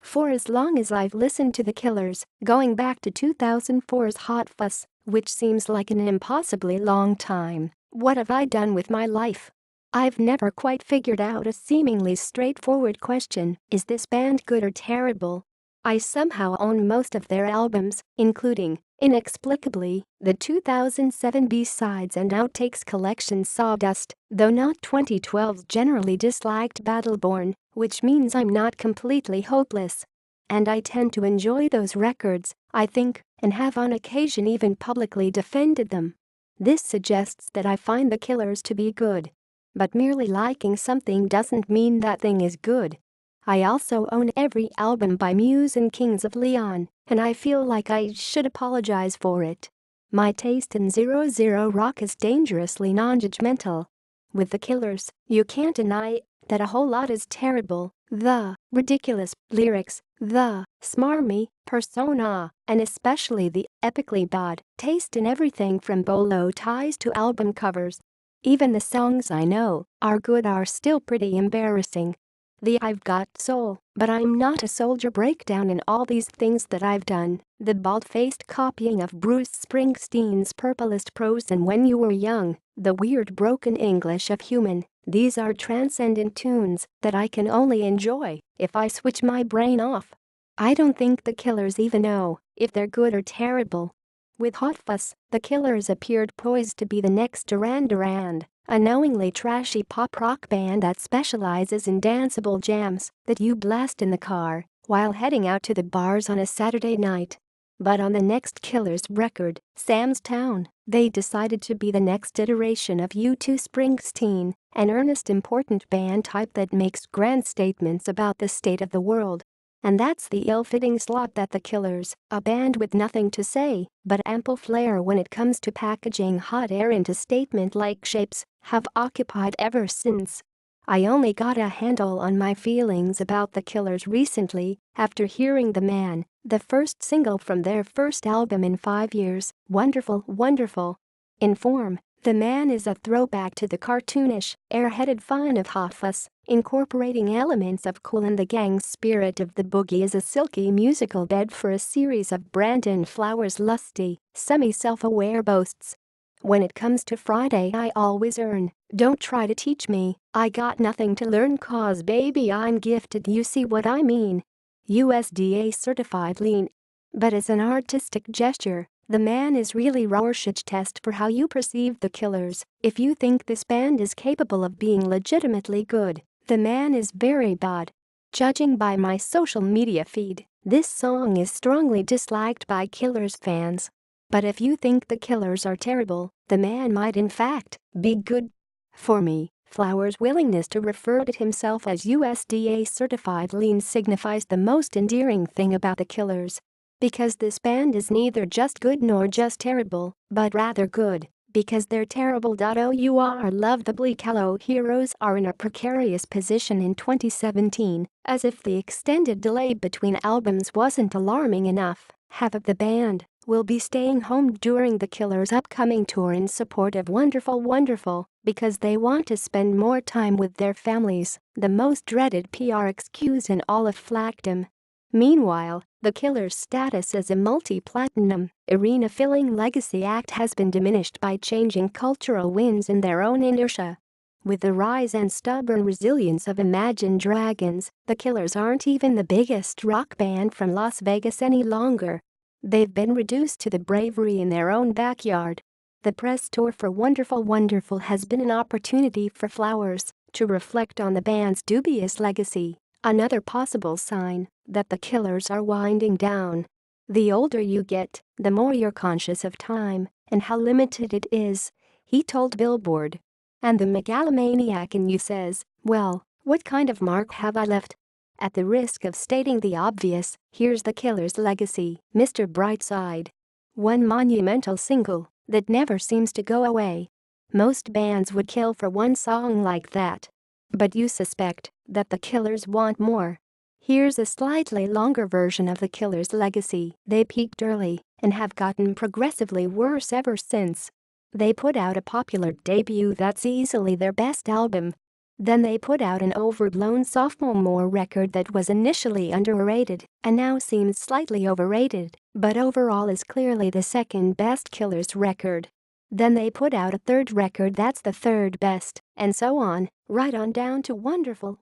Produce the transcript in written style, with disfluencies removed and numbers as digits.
For as long as I've listened to The Killers, going back to 2004's Hot Fuss, which seems like an impossibly long time, what have I done with my life? I've never quite figured out a seemingly straightforward question: is this band good or terrible? I somehow own most of their albums, including Inexplicably, the 2007 B-sides and outtakes collection Sawdust, though not 2012's generally disliked Battleborn, which means I'm not completely hopeless. And I tend to enjoy those records, I think, and have on occasion even publicly defended them. This suggests that I find The Killers to be good. But merely liking something doesn't mean that thing is good. I also own every album by Muse and Kings of Leon, and I feel like I should apologize for it. My taste in 00 rock is dangerously non-judgmental. With The Killers, you can't deny that a whole lot is terrible: the ridiculous lyrics, the smarmy persona, and especially the epically bad taste in everything from bolo ties to album covers. Even the songs I know are good are still pretty embarrassing. The "I've got soul, but I'm not a soldier" breakdown in all these things that I've done, the bald-faced copying of Bruce Springsteen's purplest prose and When You Were Young, the weird broken English of Human, these are transcendent tunes that I can only enjoy if I switch my brain off. I don't think The Killers even know if they're good or terrible. With Hot Fuss, The Killers appeared poised to be the next Duran Duran, a knowingly trashy pop-rock band that specializes in danceable jams that you blast in the car while heading out to the bars on a Saturday night. But on the next Killers record, Sam's Town, they decided to be the next iteration of U2 Springsteen, an earnest, important band type that makes grand statements about the state of the world. And that's the ill-fitting slot that The Killers, a band with nothing to say but ample flair when it comes to packaging hot air into statement-like shapes, have occupied ever since. I only got a handle on my feelings about The Killers recently after hearing The Man, the first single from their first album in 5 years, Wonderful Wonderful. In form, The Man is a throwback to the cartoonish, airheaded fun of Hot Fuss, incorporating elements of Kool and the Gang's spirit of the boogie as a silky musical bed for a series of Brandon Flowers' lusty, semi-self-aware boasts. When it comes to Friday I always earn, don't try to teach me, I got nothing to learn 'cause baby I'm gifted, you see what I mean? USDA certified lean. But as an artistic gesture, The Man is really Rorschach test for how you perceive The Killers. If you think this band is capable of being legitimately good, The Man is very bad. Judging by my social media feed, this song is strongly disliked by Killers fans. But if you think The Killers are terrible, The Man might in fact be good. For me, Flowers' willingness to refer to himself as USDA certified lean signifies the most endearing thing about The Killers. Because this band is neither just good nor just terrible, but rather good, because they're terrible. Our love the bleak hello heroes are in a precarious position in 2017, as if the extended delay between albums wasn't alarming enough. Half of the band will be staying home during The Killers' upcoming tour in support of Wonderful Wonderful because they want to spend more time with their families, the most dreaded PR excuse in all of flackdom. Meanwhile, The Killers' status as a multi-platinum, arena-filling legacy act has been diminished by changing cultural winds in their own inertia. With the rise and stubborn resilience of Imagine Dragons, The Killers aren't even the biggest rock band from Las Vegas any longer. They've been reduced to the bravery in their own backyard. The press tour for Wonderful Wonderful has been an opportunity for Flowers to reflect on the band's dubious legacy, another possible sign that The Killers are winding down. The older you get, the more you're conscious of time and how limited it is, he told Billboard. And the megalomaniac in you says, well, what kind of mark have I left? At the risk of stating the obvious, here's The Killers' legacy, Mr. Brightside. One monumental single that never seems to go away. Most bands would kill for one song like that. But you suspect that The Killers want more. Here's a slightly longer version of The Killers' legacy. They peaked early and have gotten progressively worse ever since. They put out a popular debut that's easily their best album. Then they put out an overblown sophomore record that was initially underrated and now seems slightly overrated, but overall is clearly the second best Killers record. Then they put out a third record that's the third best, and so on, right on down to wonderful.